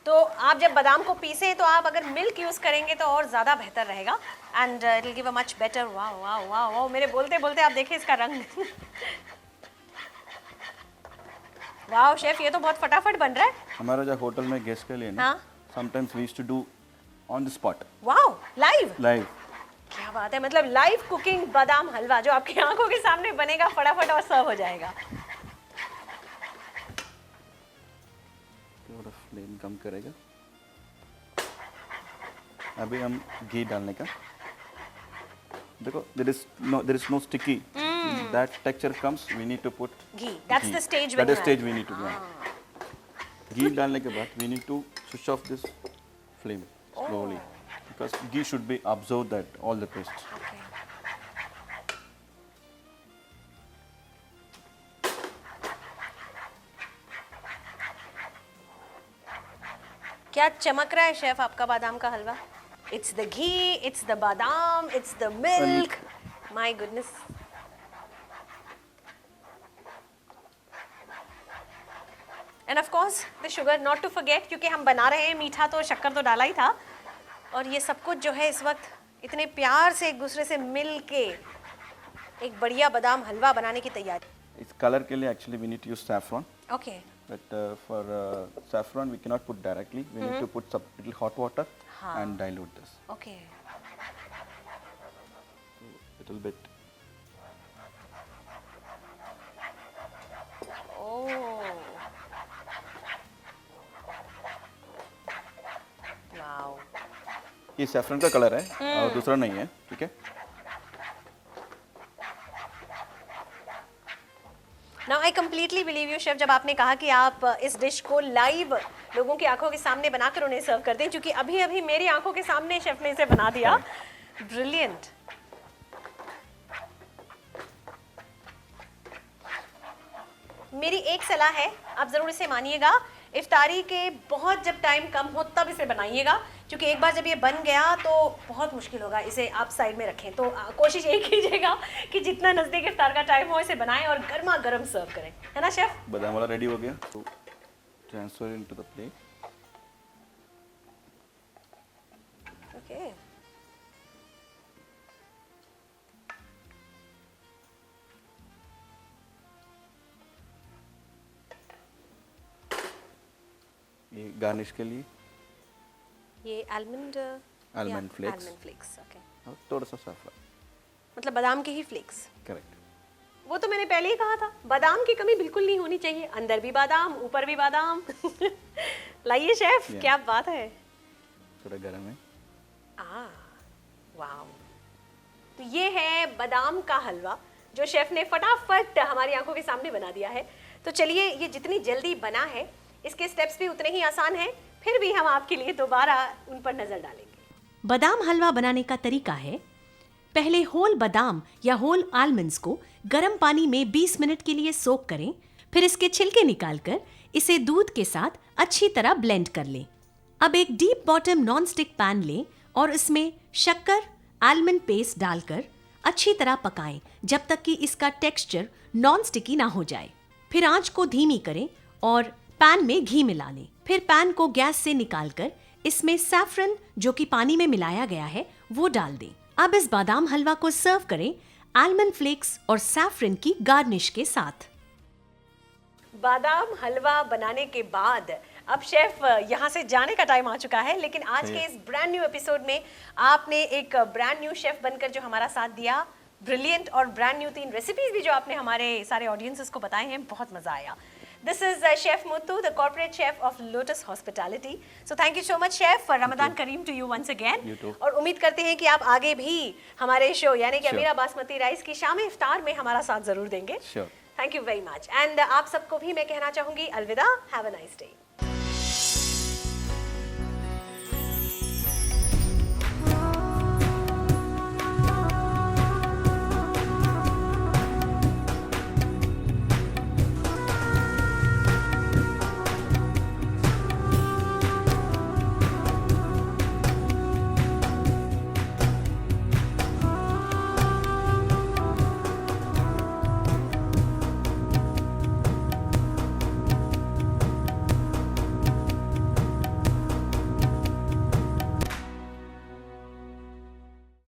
तो आप जब बादाम को पीसें तो आप अगर मिल्क यूज़ करेंगे तो और ज़्यादा बेहतर रहेगा and it will give a much better. वाह वाह वाह वाह, मेरे बोलते बोलते आप देखिए इसका रंग। वाह शेफ, ये तो बहुत फटाफट बन रहा है। हमारा जो होटल में गेस्ट के लिए ना, हाँ, sometimes we used to do on the spot, वाह, लाइव। लाइव। क्या बात है, मतलब लाइव कुकिंग बादाम हलवा जो आपकी आंखों के सामने बनेगा फटाफट और सर्व हो जाएगा। थोड़ा फ्लेम कम करेगा। अभी हम घी डालने का, देखो there is no sticky, that texture comes, we need to put ghee, that's the stage that stage we need to do. घी डालने के बाद we need to switch off this flame slowly, because ghee should be absorb that all the taste. क्या चमक रहा है chef आपका बादाम का हलवा। It's the ghee, it's the badam, it's the milk, my goodness. End of course the sugar, not to forget, क्योंकि हम बना रहे हैं मीठा तो शक्कर तो डाला ही था। और ये सब कुछ जो है इस वक्त इतने प्यार से एक दूसरे से मिल के एक बढ़िया बादाम हलवा बनाने की तैयारी। इस कलर के लिए actually we need to use saffron, okay, but for saffron we cannot put directly, we need to put some little hot water and dilute this okay. little bit. Oh wow, ये saffron का colour है और दूसरा नहीं है, ठीक है। Now I completely believe you chef, जब आपने कहा कि आप इस डिश को लाइव लोगों की आंखों के सामने बनाकर उन्हें सर्व करते हैं, क्योंकि अभी अभी मेरी आंखों के सामने शेफ ने इसे बना दिया। ब्रिलियंट। मेरी एक सलाह है, आप जरूर इसे मानिएगा, इफ्तारी के बहुत जब टाइम कम हो तब इसे बनाइएगा, क्योंकि एक बार जब ये बन गया तो बहुत मुश्किल होगा इसे आप साइड में रखें। तो कोशिश यही कीजिएगा कि जितना नज़दीक इफ्तार का टाइम हो इसे बनाएं और गर्मा गर्म सर्व करें, है ना शेफ। बादाम वाला रेडी हो गया, तो transfer into the plate. Okay, ये गार्निश के लिए ये आलमंड फ्लेक्स, ओके, और थोड़ा सा सैफरन, मतलब बादाम के ही फ्लेक्स। करेक्ट। वो तो मैंने पहले ही कहा था, बादाम की कमी बिल्कुल नहीं होनी चाहिए, अंदर भी बादाम ऊपर भी बादाम। लाइए शेफ, क्या बात है। थोड़ा गर्म है। वाओ, तो ये है बादाम का हलवा जो शेफ ने फटाफट हमारी आंखों के सामने बना दिया है। तो चलिए, ये जितनी जल्दी बना है इसके स्टेप्स भी उतने ही आसान हैं, फिर भी हम आपके लिए दोबारा उन पर नजर डालेंगे। बादाम हलवा बनाने का तरीका है, पहले होल बादाम या होल आलमंड्स को गर्म पानी में 20 मिनट के लिए सोक करें, फिर इसके छिलके निकालकर इसे दूध के साथ अच्छी तरह ब्लेंड कर लें। अब एक deep bottom non stick pan लें और इसमें शक्कर, आलमंड पेस्ट डालकर अच्छी तरह पकाएं जब तक कि इसका टेक्सचर नॉन स्टिकी ना हो जाए। फिर आंच को धीमी करें और पैन में घी मिला लें। फिर पैन को गैस से निकालकर इसमें सैफरन, जो कि पानी में मिलाया गया है, वो डाल दें। अब इस बादाम हलवा को सर्व करें आलमंड फ्लेक्स और सैफरन की गार्निश के साथ। बादाम हलवा बनाने के बाद अब शेफ यहाँ से जाने का टाइम आ चुका है, लेकिन आज के इस ब्रांड न्यू एपिसोड में आपने एक ब्रांड न्यू शेफ बनकर जो हमारा साथ दिया, ब्रिलियंट और ब्रांड न्यू 3 रेसिपीज भी जो आपने हमारे सारे ऑडियंसेस को बताए हैं, बहुत मजा आया। This is Chef Muthu, the corporate chef of Lotus Hospitality. So thank you so much, Chef. Ramadan Kareem to you once again. You too. और उम्मीद करते हैं कि आप आगे भी हमारे शो यानी कि अमीरा बासमती राइस की शाम इफ्तार में हमारा साथ जरूर देंगे। Sure. Thank you very much. And आप सबको भी मैं कहना चाहूंगी अलविदा. Have a nice day.